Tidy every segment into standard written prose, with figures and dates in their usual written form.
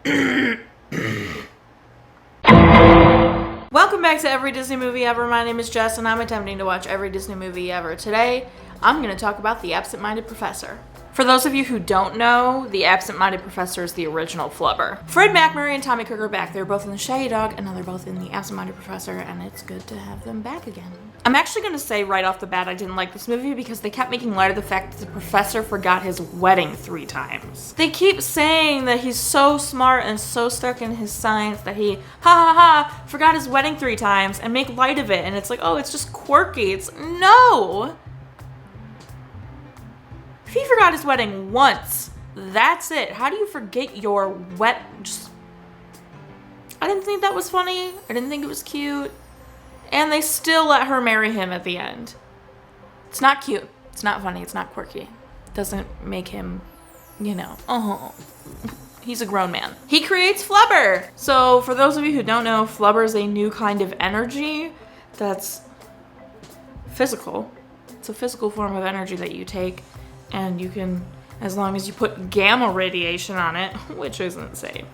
Welcome back to Every Disney Movie Ever. My name is Jess, and I'm attempting to watch every Disney movie ever. Today, I'm going to talk about The Absent-Minded Professor. For those of you who don't know, The Absent-Minded Professor is the original Flubber. Fred MacMurray and Tommy Cook are back. They're both in The Shaggy Dog, and now they're both in The Absent-Minded Professor, and it's good to have them back again. I'm actually going to say right off the bat I didn't like this movie because they kept making light of the fact that the professor forgot his wedding 3 times. They keep saying that he's so smart and so stuck in his science that he, forgot his wedding 3 times and make light of it, and it's like, oh, it's just quirky. It's, no! If he forgot his wedding once, that's it. How do you forget your I didn't think that was funny. I didn't think it was cute. And they still let her marry him at the end. It's not cute. It's not funny. It's not quirky. It doesn't make him, he's a grown man. He creates Flubber. So for those of you who don't know, Flubber is a new kind of energy that's physical. It's a physical form of energy that you take. And you can, as long as you put gamma radiation on it, which isn't safe,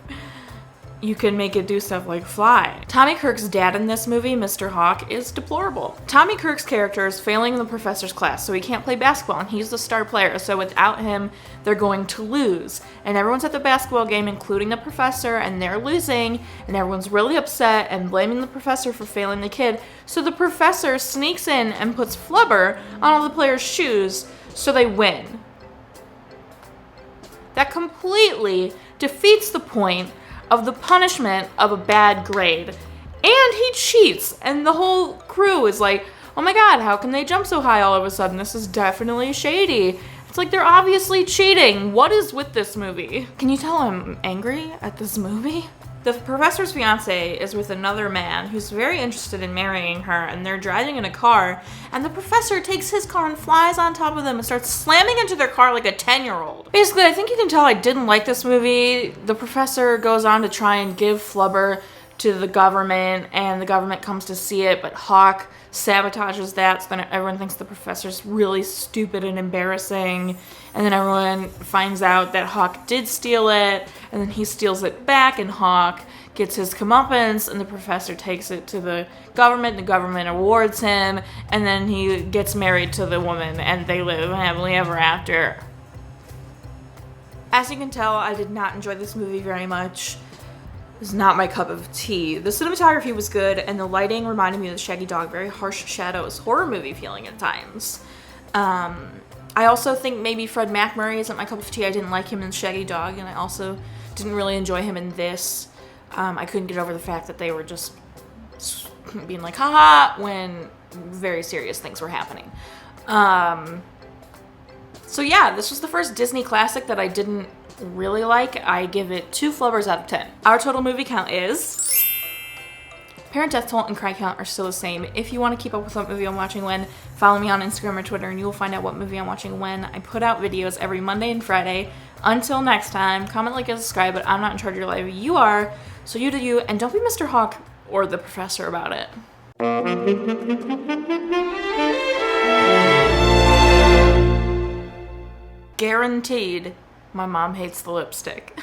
you can make it do stuff like fly. Tommy Kirk's dad in this movie, Mr. Hawk, is deplorable. Tommy Kirk's character is failing the professor's class, so he can't play basketball, and he's the star player, so without him, they're going to lose. And everyone's at the basketball game, including the professor, and they're losing, and everyone's really upset and blaming the professor for failing the kid, so the professor sneaks in and puts Flubber on all the players' shoes, so they win. That completely defeats the point of the punishment of a bad grade. And he cheats, and the whole crew is like, oh my god, how can they jump so high all of a sudden? This is definitely shady. It's like they're obviously cheating. What is with this movie? Can you tell I'm angry at this movie? The professor's fiance is with another man who's very interested in marrying her, and they're driving in a car, and the professor takes his car and flies on top of them and starts slamming into their car like a 10-year-old. Basically, I think you can tell I didn't like this movie. The professor goes on to try and give Flubber to the government, and the government comes to see it, but Hawk sabotages that, so then everyone thinks the professor's really stupid and embarrassing, and then everyone finds out that Hawk did steal it, and then he steals it back, and Hawk gets his comeuppance, and the professor takes it to the government awards him, and then he gets married to the woman, and they live happily ever after. As you can tell, I did not enjoy this movie very much. It's not my cup of tea. The cinematography was good, and the lighting reminded me of the Shaggy Dog, very harsh shadows, horror movie feeling at times. I also think maybe Fred MacMurray isn't my cup of tea. I didn't like him in Shaggy Dog, and I also didn't really enjoy him in this. I couldn't get over the fact that they were just being like, haha, when very serious things were happening. So yeah, this was the first Disney classic that I didn't really like. I give it 2 Flubbers out of 10. Our total movie count is... Parent death toll and cry count are still the same. If you want to keep up with what movie I'm watching when, follow me on Instagram or Twitter and you will find out what movie I'm watching when. I put out videos every Monday and Friday. Until next time, comment, like, and subscribe, but I'm not in charge of your life. You are, so you do you, and don't be Mr. Hawk or the professor about it. Guaranteed, my mom hates the lipstick.